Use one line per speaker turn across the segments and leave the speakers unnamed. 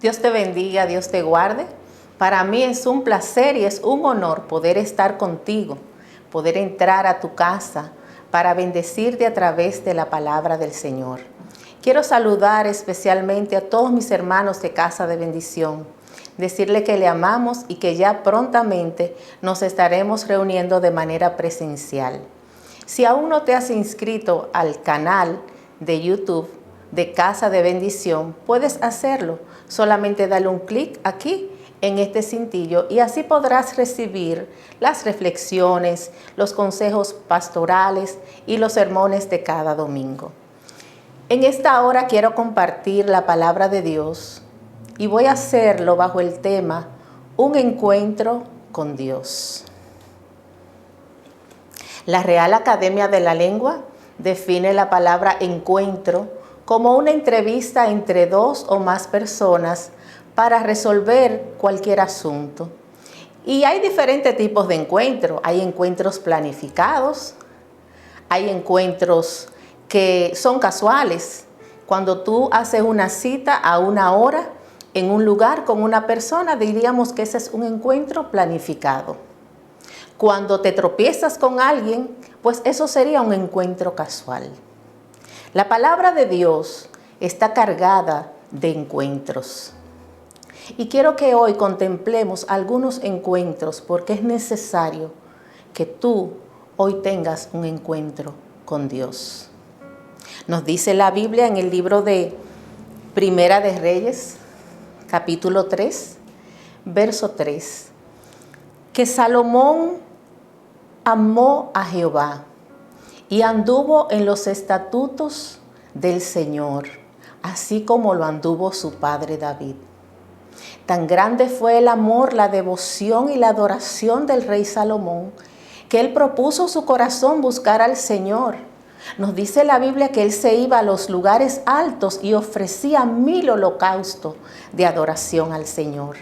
Dios te bendiga, Dios te guarde. Para mí es un placer y es un honor poder estar contigo, poder entrar a tu casa para bendecirte a través de la palabra del Señor. Quiero saludar especialmente a todos mis hermanos de Casa de Bendición, decirle que le amamos y que ya prontamente nos estaremos reuniendo de manera presencial. Si aún no te has inscrito al canal de YouTube de Casa de Bendición, puedes hacerlo. Solamente dale un clic aquí en este cintillo y así podrás recibir las reflexiones, los consejos pastorales y los sermones de cada domingo. En esta hora quiero compartir la palabra de Dios y voy a hacerlo bajo el tema Un encuentro con Dios. La Real Academia de la Lengua define la palabra encuentro como una entrevista entre dos o más personas para resolver cualquier asunto. Y hay diferentes tipos de encuentros. Hay encuentros planificados, hay encuentros que son casuales. Cuando tú haces una cita a una hora en un lugar con una persona, diríamos que ese es un encuentro planificado. Cuando te tropiezas con alguien, pues eso sería un encuentro casual. La palabra de Dios está cargada de encuentros. Y quiero que hoy contemplemos algunos encuentros porque es necesario que tú hoy tengas un encuentro con Dios. Nos dice la Biblia en el libro de Primera de Reyes, capítulo 3, verso 3, que Salomón amó a Jehová y anduvo en los estatutos del Señor, así como lo anduvo su padre David. Tan grande fue el amor, la devoción y la adoración del rey Salomón, que él propuso su corazón buscar al Señor. Nos dice la Biblia que él se iba a los lugares altos y ofrecía 1000 holocaustos de adoración al Señor.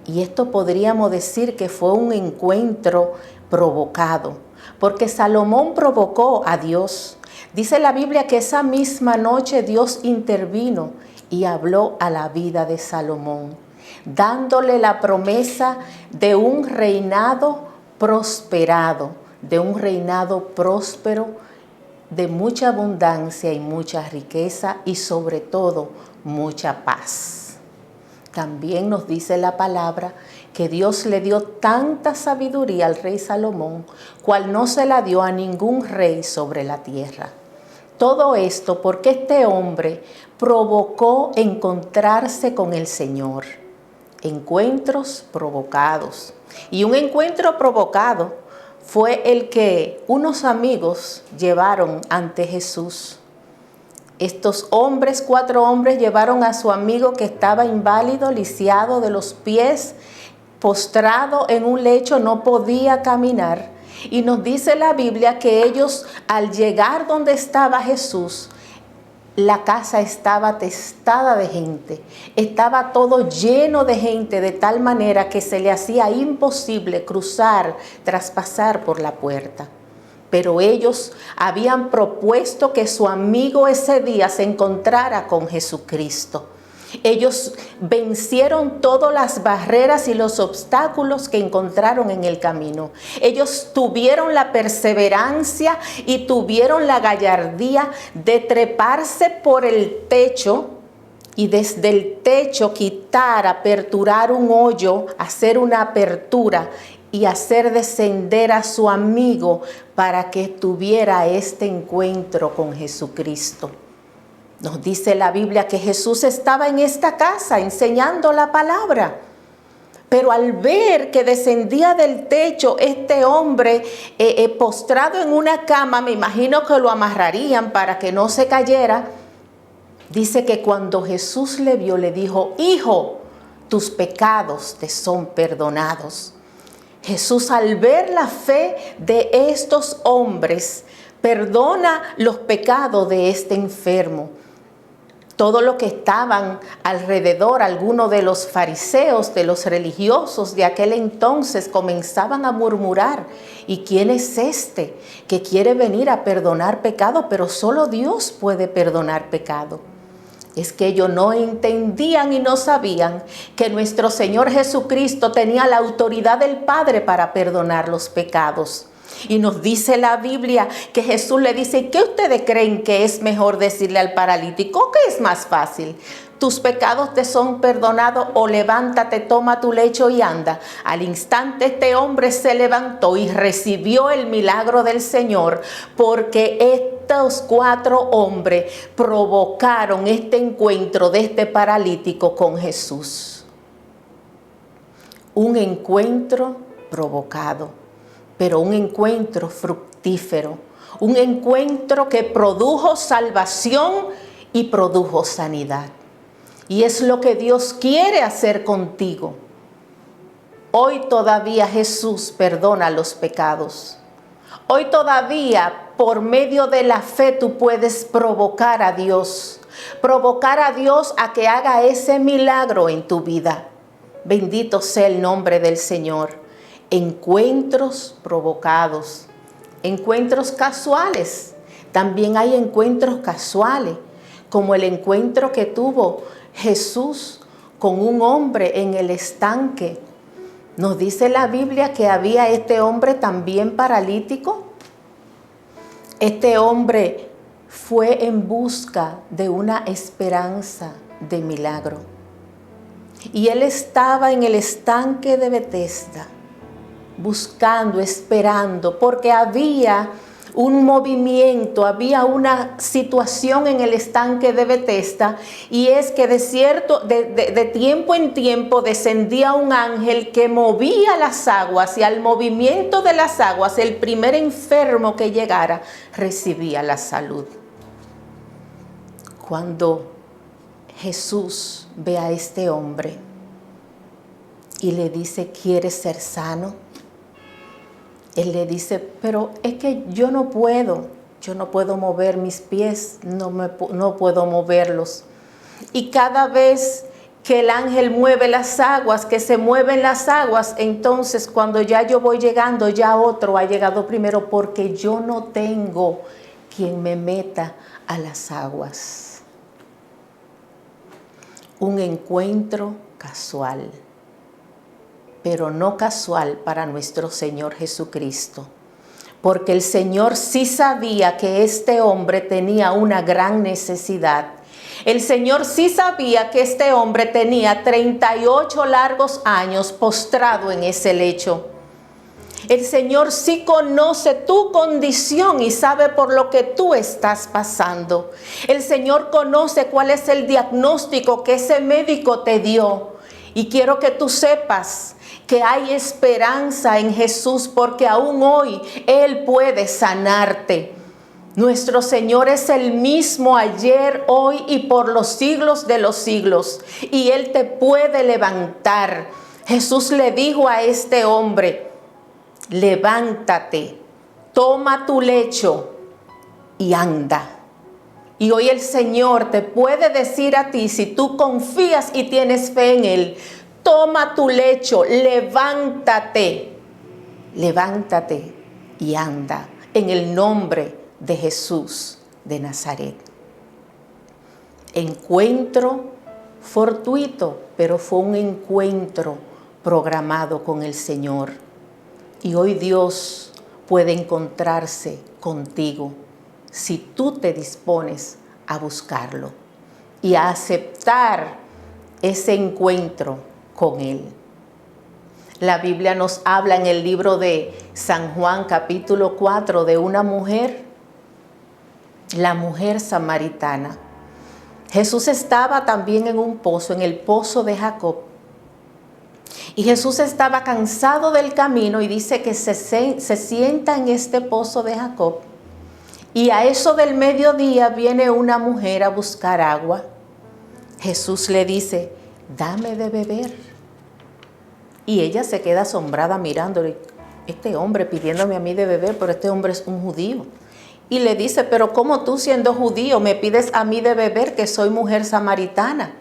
Y esto podríamos decir que fue un encuentro provocado, porque Salomón provocó a Dios. Dice la Biblia que esa misma noche Dios intervino y habló a la vida de Salomón, dándole la promesa de un reinado prosperado, de un reinado próspero, de mucha abundancia y mucha riqueza y sobre todo mucha paz. También nos dice la palabra que Dios le dio tanta sabiduría al rey Salomón, cual no se la dio a ningún rey sobre la tierra. Todo esto porque este hombre provocó encontrarse con el Señor. Encuentros provocados. Y un encuentro provocado fue el que unos amigos llevaron ante Jesús. Estos hombres, 4 hombres, llevaron a su amigo que estaba inválido, lisiado de los pies, postrado en un lecho, no podía caminar. Y nos dice la Biblia que ellos, al llegar donde estaba Jesús, la casa estaba atestada de gente, estaba todo lleno de gente, de tal manera que se le hacía imposible cruzar, traspasar por la puerta. Pero ellos habían propuesto que su amigo ese día se encontrara con Jesucristo. Ellos vencieron todas las barreras y los obstáculos que encontraron en el camino. Ellos tuvieron la perseverancia y tuvieron la gallardía de treparse por el techo y desde el techo quitar, aperturar un hoyo, hacer una apertura y hacer descender a su amigo para que tuviera este encuentro con Jesucristo. Nos dice la Biblia que Jesús estaba en esta casa enseñando la palabra. Pero al ver que descendía del techo este hombre postrado en una cama, me imagino que lo amarrarían para que no se cayera. Dice que cuando Jesús le vio, le dijo: hijo, tus pecados te son perdonados. Jesús, al ver la fe de estos hombres, perdona los pecados de este enfermo. Todo lo que estaban alrededor, algunos de los fariseos, de los religiosos de aquel entonces, comenzaban a murmurar: ¿y quién es este que quiere venir a perdonar pecado? Pero solo Dios puede perdonar pecado. Es que ellos no entendían y no sabían que nuestro Señor Jesucristo tenía la autoridad del Padre para perdonar los pecados. Y nos dice la Biblia que Jesús le dice, ¿qué ustedes creen que es mejor decirle al paralítico? ¿Qué es más fácil? ¿Tus pecados te son perdonados o levántate, toma tu lecho y anda? Al instante este hombre se levantó y recibió el milagro del Señor, porque estos 4 hombres provocaron este encuentro de este paralítico con Jesús. Un encuentro provocado, pero un encuentro fructífero, un encuentro que produjo salvación y produjo sanidad. Y es lo que Dios quiere hacer contigo. Hoy todavía Jesús perdona los pecados. Hoy todavía por medio de la fe tú puedes provocar a Dios a que haga ese milagro en tu vida. Bendito sea el nombre del Señor. Encuentros provocados, encuentros casuales. También hay encuentros casuales, como el encuentro que tuvo Jesús con un hombre en el estanque. Nos dice la Biblia que había este hombre también paralítico. Este hombre fue en busca de una esperanza de milagro. Y él estaba en el estanque de Betesda, buscando, esperando, porque había un movimiento, había una situación en el estanque de Betesda, y es que de tiempo en tiempo descendía un ángel que movía las aguas, y al movimiento de las aguas el primer enfermo que llegara recibía la salud. Cuando Jesús ve a este hombre y le dice, ¿quieres ser sano? Él le dice, pero es que yo no puedo mover mis pies, no puedo moverlos. Y cada vez que el ángel mueve las aguas, que se mueven las aguas, entonces cuando ya yo voy llegando, ya otro ha llegado primero, porque yo no tengo quien me meta a las aguas. Un encuentro casual, pero no casual para nuestro Señor Jesucristo, porque el Señor sí sabía que este hombre tenía una gran necesidad. El Señor sí sabía que este hombre tenía 38 largos años postrado en ese lecho. El Señor sí conoce tu condición y sabe por lo que tú estás pasando. El Señor conoce cuál es el diagnóstico que ese médico te dio. Y quiero que tú sepas que hay esperanza en Jesús, porque aún hoy Él puede sanarte. Nuestro Señor es el mismo ayer, hoy y por los siglos de los siglos. Y Él te puede levantar. Jesús le dijo a este hombre, levántate, toma tu lecho y anda. Y hoy el Señor te puede decir a ti, si tú confías y tienes fe en Él, toma tu lecho, levántate y anda en el nombre de Jesús de Nazaret. Encuentro fortuito, pero fue un encuentro programado con el Señor. Y hoy Dios puede encontrarse contigo si tú te dispones a buscarlo y a aceptar ese encuentro con Él. La Biblia nos habla en el libro de San Juan, capítulo 4, de una mujer, la mujer samaritana. Jesús estaba también en un pozo, en el pozo de Jacob. Y Jesús estaba cansado del camino y dice que se sienta en este pozo de Jacob. Y a eso del mediodía viene una mujer a buscar agua. Jesús le dice, dame de beber. Y ella se queda asombrada mirándole. Este hombre pidiéndome a mí de beber, pero este hombre es un judío. Y le dice, pero ¿cómo tú siendo judío me pides a mí de beber, que soy mujer samaritana?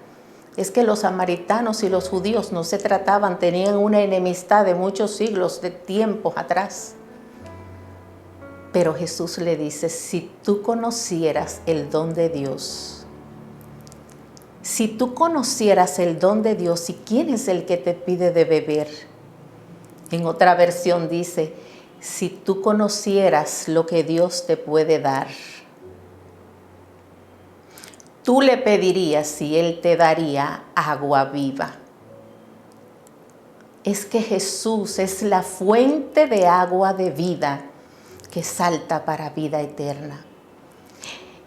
Es que los samaritanos y los judíos no se trataban, tenían una enemistad de muchos siglos, de tiempos atrás. Pero Jesús le dice, si tú conocieras el don de Dios si tú conocieras el don de Dios y quién es el que te pide de beber. En otra versión dice, si tú conocieras lo que Dios te puede dar, tú le pedirías y Él te daría agua viva. Es que Jesús es la fuente de agua de vida que salta para vida eterna.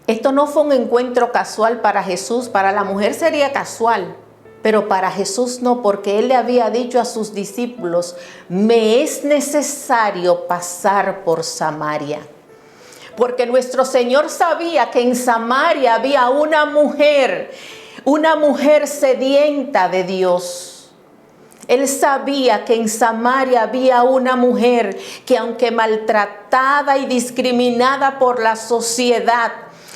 Esto no fue un encuentro casual para Jesús, para la mujer sería casual, pero para Jesús no, porque Él le había dicho a sus discípulos, me es necesario pasar por Samaria. Porque nuestro Señor sabía que en Samaria había una mujer sedienta de Dios. Él sabía que en Samaria había una mujer que, aunque maltratada y discriminada por la sociedad,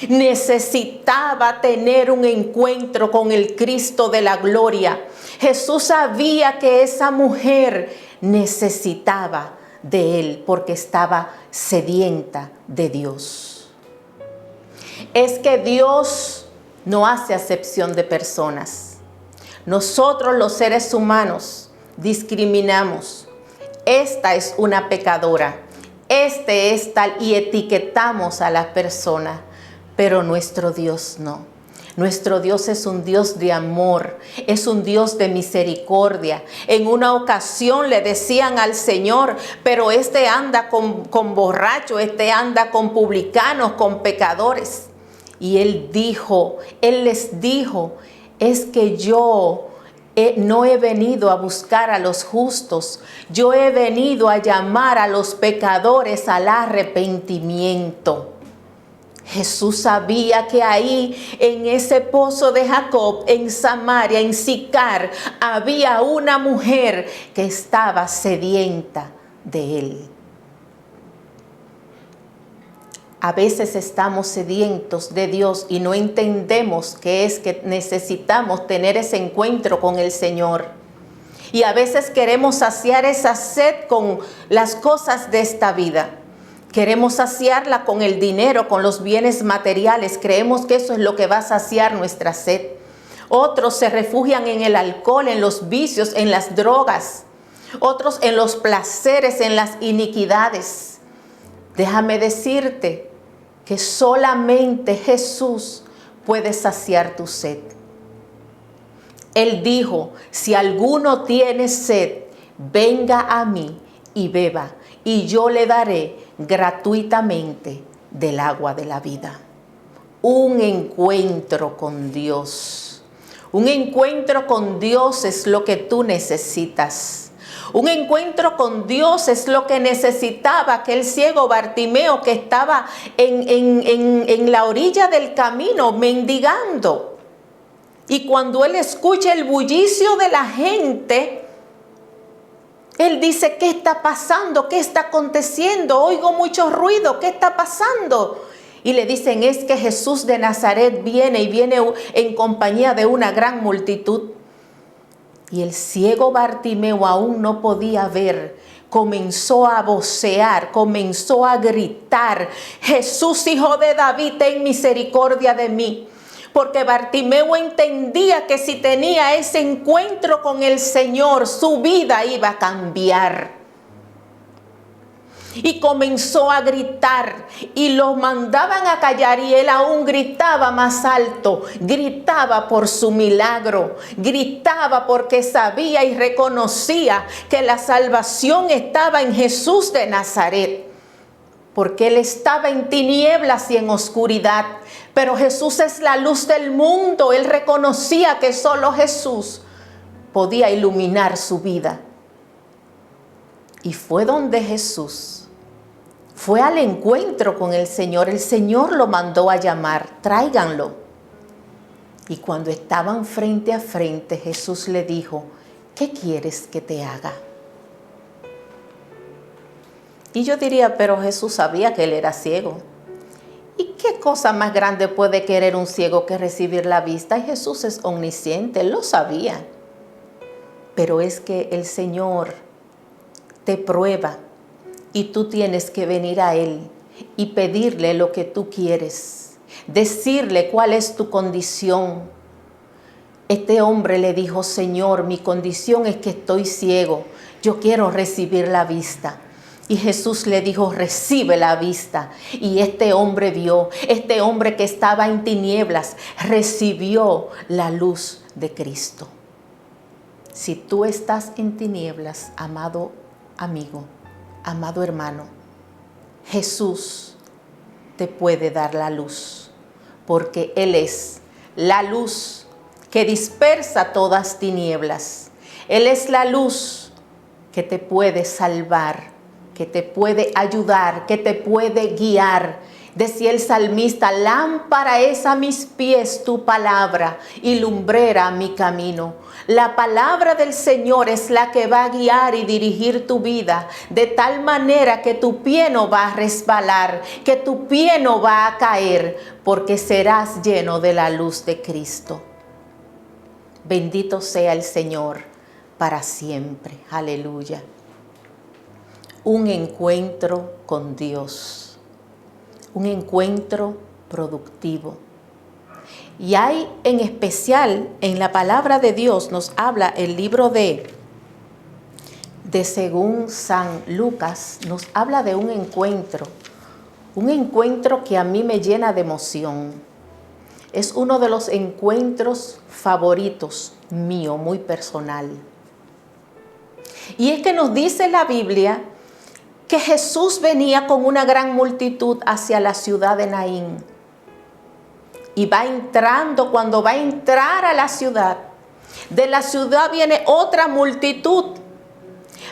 necesitaba tener un encuentro con el Cristo de la gloria. Jesús sabía que esa mujer necesitaba de Él porque estaba sedienta de Dios. Es que Dios no hace acepción de personas. Nosotros los seres humanos discriminamos. Esta es una pecadora. Este es tal y etiquetamos a las personas. Pero nuestro Dios no. Nuestro Dios es un Dios de amor, es un Dios de misericordia. En una ocasión le decían al Señor, pero este anda con borrachos, este anda con publicanos, con pecadores. Y Él les dijo, es que yo no he venido a buscar a los justos, yo he venido a llamar a los pecadores al arrepentimiento. Jesús sabía que ahí, en ese pozo de Jacob, en Samaria, en Sicar, había una mujer que estaba sedienta de Él. A veces estamos sedientos de Dios y no entendemos que es que necesitamos tener ese encuentro con el Señor. Y a veces queremos saciar esa sed con las cosas de esta vida. Queremos saciarla con el dinero, con los bienes materiales. Creemos que eso es lo que va a saciar nuestra sed. Otros se refugian en el alcohol, en los vicios, en las drogas. Otros en los placeres, en las iniquidades. Déjame decirte que solamente Jesús puede saciar tu sed. Él dijo, si alguno tiene sed, venga a mí y beba, y yo le daré gratuitamente del agua de la vida. Un encuentro con Dios. Un encuentro con Dios es lo que tú necesitas. Un encuentro con Dios es lo que necesitaba aquel ciego Bartimeo que estaba en la orilla del camino mendigando. Y cuando él escucha el bullicio de la gente, él dice, ¿qué está pasando? ¿Qué está aconteciendo? Oigo mucho ruido, ¿qué está pasando? Y le dicen, es que Jesús de Nazaret viene y viene en compañía de una gran multitud. Y el ciego Bartimeo aún no podía ver, comenzó a vocear, comenzó a gritar, Jesús, hijo de David, ten misericordia de mí. Porque Bartimeo entendía que si tenía ese encuentro con el Señor, su vida iba a cambiar. Y comenzó a gritar y lo mandaban a callar y él aún gritaba más alto, gritaba por su milagro, gritaba porque sabía y reconocía que la salvación estaba en Jesús de Nazaret. Porque él estaba en tinieblas y en oscuridad, pero Jesús es la luz del mundo. Él reconocía que solo Jesús podía iluminar su vida. Y fue donde Jesús fue al encuentro con el Señor lo mandó a llamar, tráiganlo. Y cuando estaban frente a frente, Jesús le dijo, ¿qué quieres que te haga? Y yo diría, pero Jesús sabía que él era ciego. ¿Y qué cosa más grande puede querer un ciego que recibir la vista? Y Jesús es omnisciente, él lo sabía. Pero es que el Señor te prueba y tú tienes que venir a Él y pedirle lo que tú quieres, decirle cuál es tu condición. Este hombre le dijo: Señor, mi condición es que estoy ciego, yo quiero recibir la vista. Y Jesús le dijo: recibe la vista. Y este hombre vio, este hombre que estaba en tinieblas, recibió la luz de Cristo. Si tú estás en tinieblas, amado amigo, amado hermano, Jesús te puede dar la luz, porque Él es la luz que dispersa todas tinieblas. Él es la luz que te puede salvar, que te puede ayudar, que te puede guiar. Decía el salmista: lámpara es a mis pies tu palabra y lumbrera mi camino. La palabra del Señor es la que va a guiar y dirigir tu vida de tal manera que tu pie no va a resbalar, que tu pie no va a caer, porque serás lleno de la luz de Cristo. Bendito sea el Señor para siempre. Aleluya. Un encuentro con Dios, un encuentro productivo. Y hay en especial en la palabra de Dios, nos habla el libro de según San Lucas, nos habla de un encuentro que a mí me llena de emoción. Es uno de los encuentros favoritos mío, muy personal. Y es que nos dice la Biblia que Jesús venía con una gran multitud hacia la ciudad de Naín. Y va entrando, cuando va a entrar a la ciudad, de la ciudad viene otra multitud.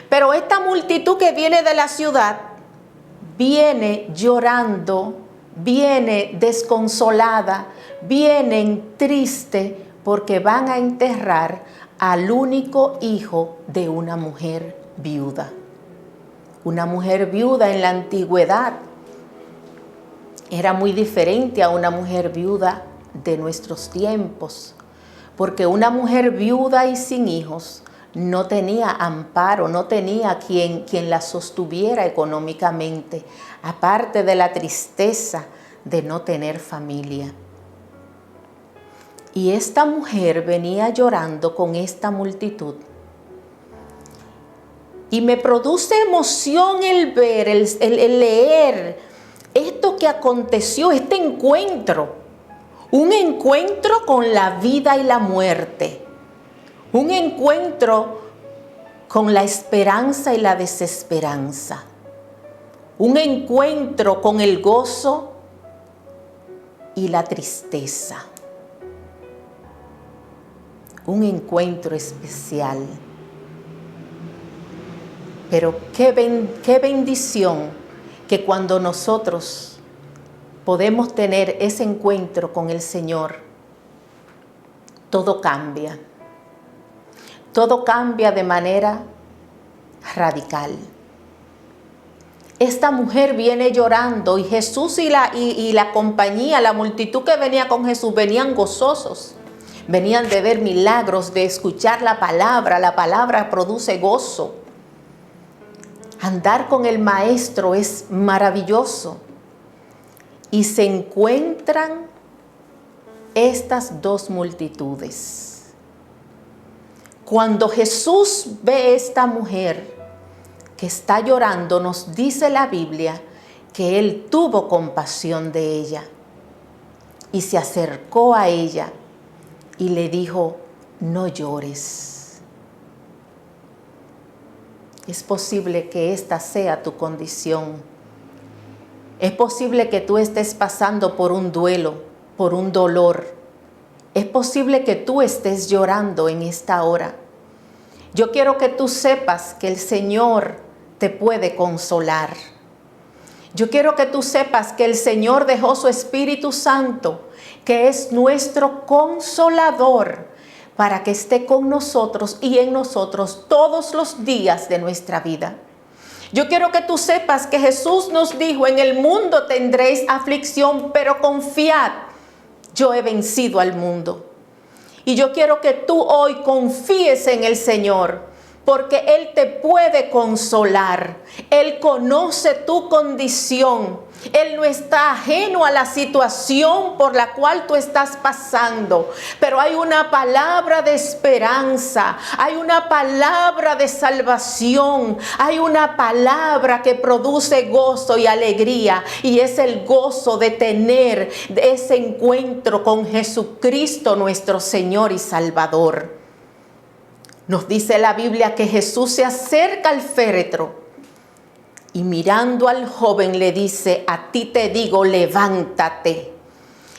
Pero esta multitud que viene de la ciudad, viene llorando, viene desconsolada, vienen triste, porque van a enterrar al único hijo de una mujer viuda. Una mujer viuda en la antigüedad era muy diferente a una mujer viuda de nuestros tiempos, porque una mujer viuda y sin hijos no tenía amparo, no tenía quien la sostuviera económicamente, aparte de la tristeza de no tener familia. Y esta mujer venía llorando con esta multitud. Y me produce emoción el ver, el leer esto que aconteció, este encuentro. Un encuentro con la vida y la muerte. Un encuentro con la esperanza y la desesperanza. Un encuentro con el gozo y la tristeza. Un encuentro especial. Pero qué bendición que cuando nosotros podemos tener ese encuentro con el Señor, todo cambia. Todo cambia de manera radical. Esta mujer viene llorando y Jesús y la compañía, la multitud que venía con Jesús, venían gozosos. Venían de ver milagros, de escuchar la palabra produce gozo. Andar con el Maestro es maravilloso. Y se encuentran estas dos multitudes. Cuando Jesús ve esta mujer que está llorando, nos dice la Biblia que Él tuvo compasión de ella y se acercó a ella y le dijo: no llores. Es posible que esta sea tu condición. Es posible que tú estés pasando por un duelo, por un dolor. Es posible que tú estés llorando en esta hora. Yo quiero que tú sepas que el Señor te puede consolar. Yo quiero que tú sepas que el Señor dejó su Espíritu Santo, que es nuestro consolador, para que esté con nosotros y en nosotros todos los días de nuestra vida. Yo quiero que tú sepas que Jesús nos dijo: en el mundo tendréis aflicción, pero confiad, yo he vencido al mundo. Y yo quiero que tú hoy confíes en el Señor, porque Él te puede consolar. Él conoce tu condición. Él no está ajeno a la situación por la cual tú estás pasando, pero hay una palabra de esperanza, hay una palabra de salvación, hay una palabra que produce gozo y alegría, y es el gozo de tener ese encuentro con Jesucristo, nuestro Señor y Salvador. Nos dice la Biblia que Jesús se acerca al féretro y mirando al joven le dice: a ti te digo, levántate.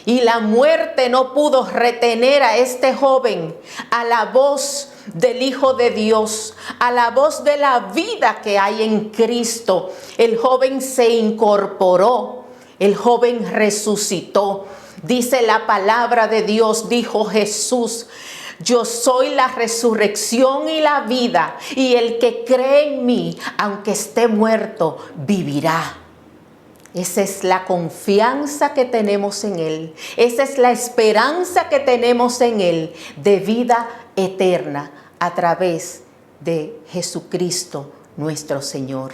Y la muerte no pudo retener a este joven, a la voz del Hijo de Dios, a la voz de la vida que hay en Cristo. El joven se incorporó, el joven resucitó. Dice la palabra de Dios, dijo Jesús: yo soy la resurrección y la vida, y el que cree en mí, aunque esté muerto, vivirá. Esa es la confianza que tenemos en Él. Esa es la esperanza que tenemos en Él de vida eterna a través de Jesucristo nuestro Señor.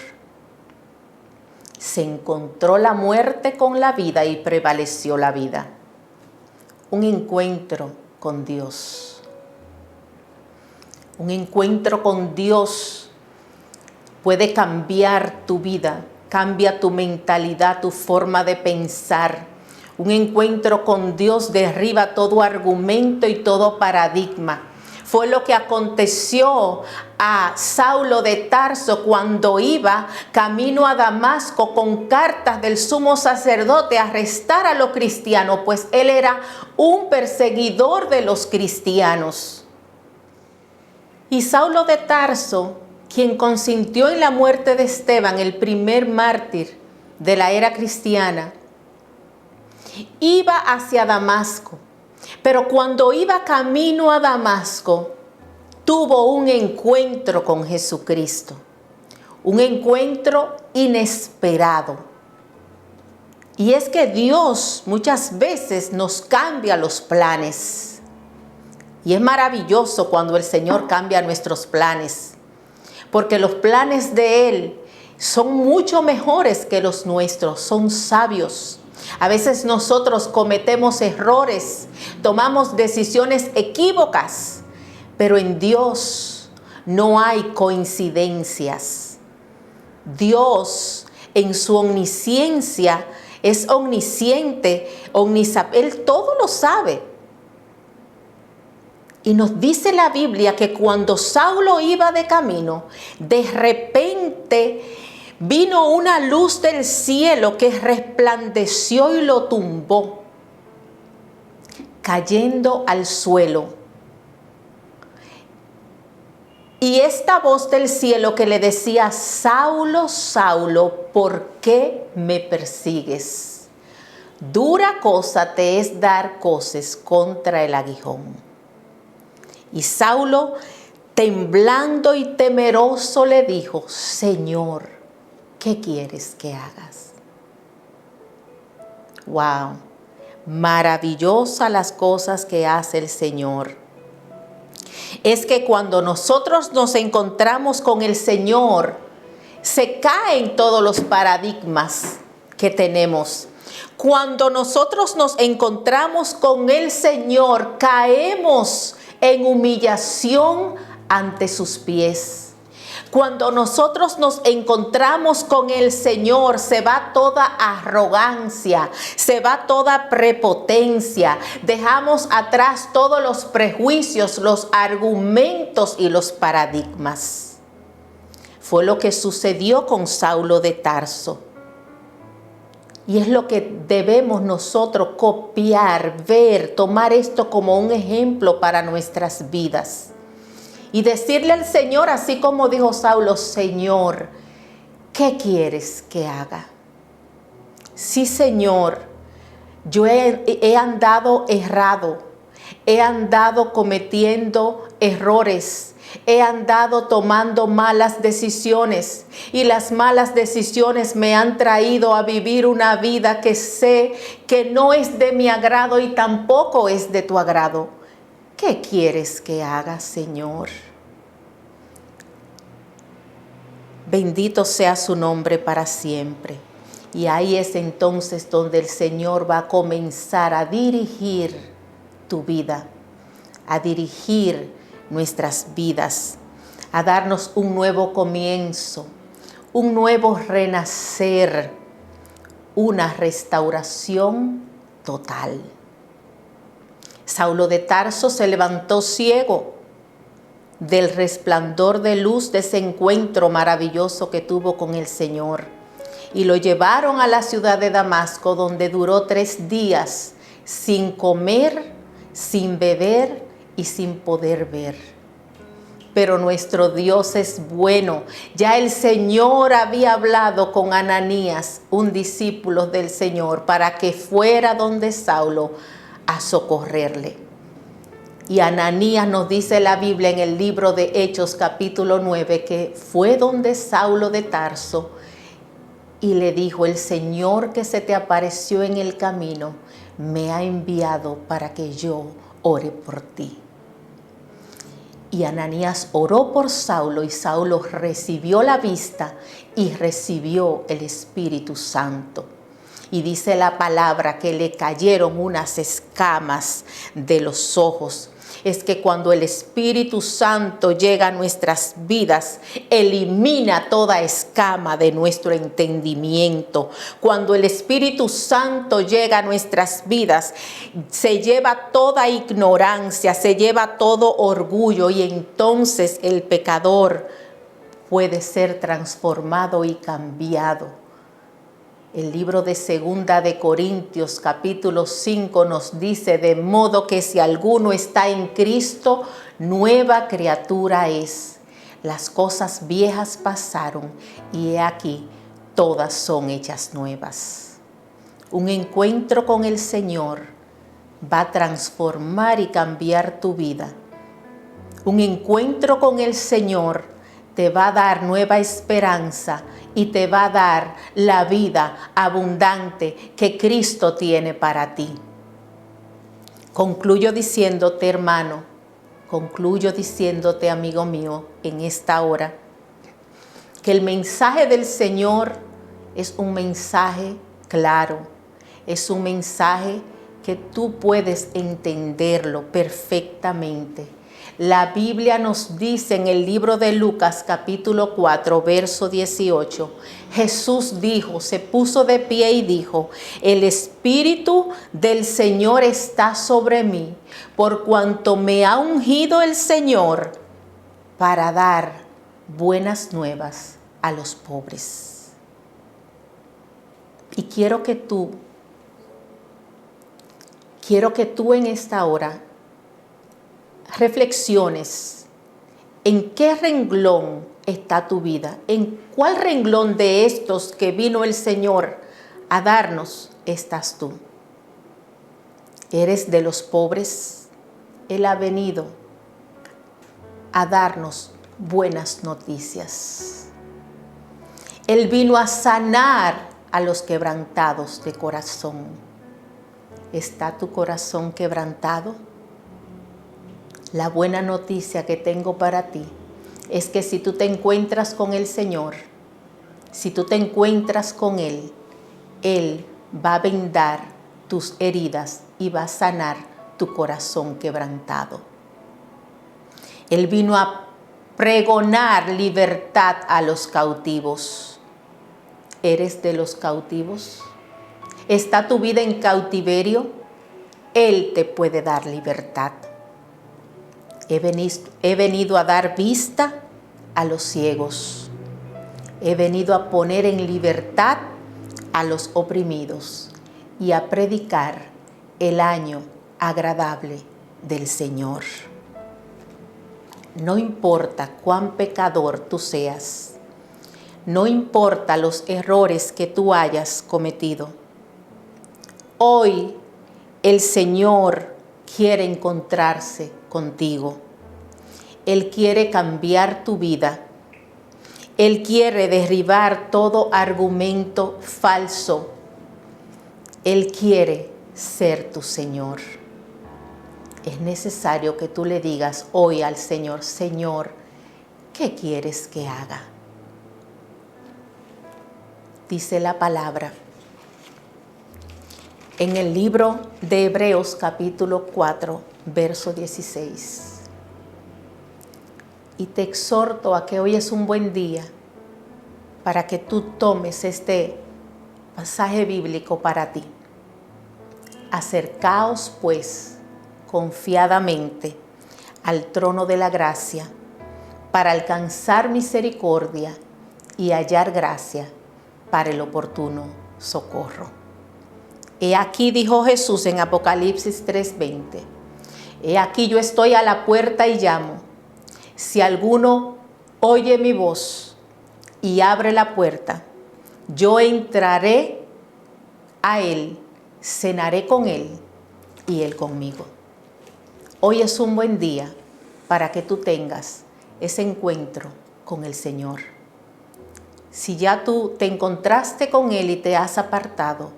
Se encontró la muerte con la vida y prevaleció la vida. Un encuentro con Dios. Un encuentro con Dios puede cambiar tu vida, cambia tu mentalidad, tu forma de pensar. Un encuentro con Dios derriba todo argumento y todo paradigma. Fue lo que aconteció a Saulo de Tarso cuando iba camino a Damasco con cartas del sumo sacerdote a arrestar a los cristianos, pues él era un perseguidor de los cristianos. Y Saulo de Tarso, quien consintió en la muerte de Esteban, el primer mártir de la era cristiana, iba hacia Damasco. Pero cuando iba camino a Damasco, tuvo un encuentro con Jesucristo. Un encuentro inesperado. Y es que Dios muchas veces nos cambia los planes. Y es maravilloso cuando el Señor cambia nuestros planes, porque los planes de Él son mucho mejores que los nuestros, son sabios. A veces nosotros cometemos errores, tomamos decisiones equívocas, pero en Dios no hay coincidencias. Dios en su omnisciencia es omnisciente, Él todo lo sabe. Y nos dice la Biblia que cuando Saulo iba de camino, de repente vino una luz del cielo que resplandeció y lo tumbó, cayendo al suelo. Y esta voz del cielo que le decía: Saulo, Saulo, ¿por qué me persigues? Dura cosa te es dar coces contra el aguijón. Y Saulo, temblando y temeroso, le dijo: Señor, ¿qué quieres que hagas? ¡Wow! Maravillosas las cosas que hace el Señor. Es que cuando nosotros nos encontramos con el Señor, se caen todos los paradigmas que tenemos. Cuando nosotros nos encontramos con el Señor, caemos en humillación ante sus pies. Cuando nosotros nos encontramos con el Señor, se va toda arrogancia, se va toda prepotencia. Dejamos atrás todos los prejuicios, los argumentos y los paradigmas. Fue lo que sucedió con Saulo de Tarso. Y es lo que debemos nosotros copiar, ver, tomar esto como un ejemplo para nuestras vidas. Y decirle al Señor, así como dijo Saulo: Señor, ¿qué quieres que haga? Sí, Señor, yo he andado errado, he andado cometiendo errores. He andado tomando malas decisiones y las malas decisiones me han traído a vivir una vida que sé que no es de mi agrado y tampoco es de tu agrado. ¿Qué quieres que haga, Señor? Bendito sea su nombre para siempre. Y ahí es entonces donde el Señor va a comenzar a dirigir tu vida, a dirigir nuestras vidas, a darnos un nuevo comienzo, un nuevo renacer, una restauración total. Saulo de Tarso se levantó ciego del resplandor de luz de ese encuentro maravilloso que tuvo con el Señor. Y lo llevaron a la ciudad de Damasco, donde duró 3 días sin comer, sin beber y sin poder ver. Pero nuestro Dios es bueno. Ya el Señor había hablado con Ananías, un discípulo del Señor, para que fuera donde Saulo a socorrerle. Y Ananías, nos dice la Biblia en el libro de Hechos capítulo 9, que fue donde Saulo de Tarso y le dijo: el Señor que se te apareció en el camino me ha enviado para que yo ore por ti. Y Ananías oró por Saulo y Saulo recibió la vista y recibió el Espíritu Santo. Y dice la palabra que le cayeron unas escamas de los ojos. Es que cuando el Espíritu Santo llega a nuestras vidas, elimina toda escama de nuestro entendimiento. Cuando el Espíritu Santo llega a nuestras vidas, se lleva toda ignorancia, se lleva todo orgullo, y entonces el pecador puede ser transformado y cambiado. El libro de 2 de Corintios capítulo 5 nos dice: de modo que si alguno está en Cristo, nueva criatura es. Las cosas viejas pasaron y he aquí, todas son hechas nuevas. Un encuentro con el Señor va a transformar y cambiar tu vida. Un encuentro con el Señor te va a dar nueva esperanza y te va a dar la vida abundante que Cristo tiene para ti. Concluyo diciéndote, hermano, concluyo diciéndote, amigo mío, en esta hora, que el mensaje del Señor es un mensaje claro, es un mensaje que tú puedes entenderlo perfectamente. La Biblia nos dice en el libro de Lucas capítulo 4, verso 18, Jesús dijo, se puso de pie y dijo: el Espíritu del Señor está sobre mí, por cuanto me ha ungido el Señor para dar buenas nuevas a los pobres. Y quiero que tú en esta hora reflexiones en qué renglón está tu vida, en cuál renglón de estos que vino el Señor a darnos estás tú. ¿Eres de los pobres? Él ha venido a darnos buenas noticias. Él vino a sanar a los quebrantados de corazón. ¿Está tu corazón quebrantado? La buena noticia que tengo para ti es que si tú te encuentras con el Señor, si tú te encuentras con Él, Él va a vendar tus heridas y va a sanar tu corazón quebrantado. Él vino a pregonar libertad a los cautivos. ¿Eres de los cautivos? ¿Está tu vida en cautiverio? Él te puede dar libertad. He venido a dar vista a los ciegos. He venido a poner en libertad a los oprimidos y a predicar el año agradable del Señor. No importa cuán pecador tú seas, no importa los errores que tú hayas cometido. Hoy el Señor quiere encontrarse contigo. Él quiere cambiar tu vida. Él quiere derribar todo argumento falso. Él quiere ser tu Señor. Es necesario que tú le digas hoy al Señor: Señor, ¿qué quieres que haga? dice la palabra. En el libro de Hebreos capítulo 4, verso 16. Y te exhorto a que hoy es un buen día para que tú tomes este pasaje bíblico para ti. Acercaos pues confiadamente al trono de la gracia para alcanzar misericordia y hallar gracia para el oportuno socorro. He aquí, dijo Jesús en Apocalipsis 3:20, he aquí yo estoy a la puerta y llamo. Si alguno oye mi voz y abre la puerta, yo entraré a él, cenaré con él y él conmigo. Hoy es un buen día para que tú tengas ese encuentro con el Señor. Si ya tú te encontraste con Él y te has apartado,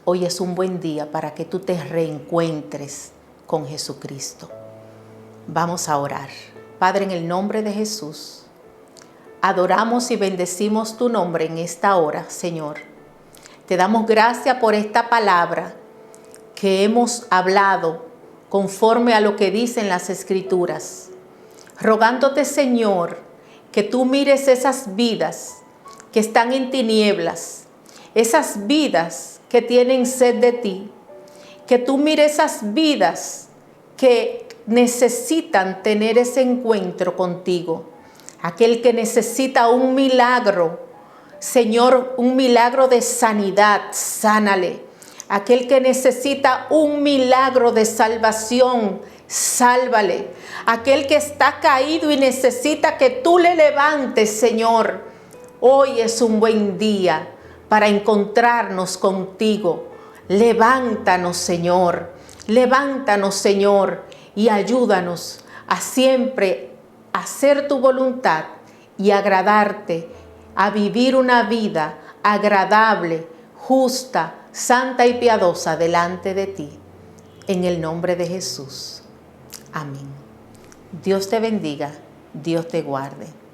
hoy es un buen día para que tú te reencuentres con Jesucristo. Vamos a orar. Padre, en el nombre de Jesús, adoramos y bendecimos tu nombre en esta hora, Señor. Te damos gracias por esta palabra que hemos hablado conforme a lo que dicen las Escrituras. Rogándote, Señor, que tú mires esas vidas que están en tinieblas, esas vidas que tienen sed de ti, que tú mires esas vidas que necesitan tener ese encuentro contigo. Aquel que necesita un milagro, Señor, un milagro de sanidad, sánale. Aquel que necesita un milagro de salvación, sálvale. Aquel que está caído y necesita que tú le levantes, Señor. Hoy es un buen día para encontrarnos contigo. Levántanos, Señor. Levántanos, Señor, y ayúdanos a siempre hacer tu voluntad y agradarte, a vivir una vida agradable, justa, santa y piadosa delante de ti. En el nombre de Jesús. Amén. Dios te bendiga, Dios te guarde.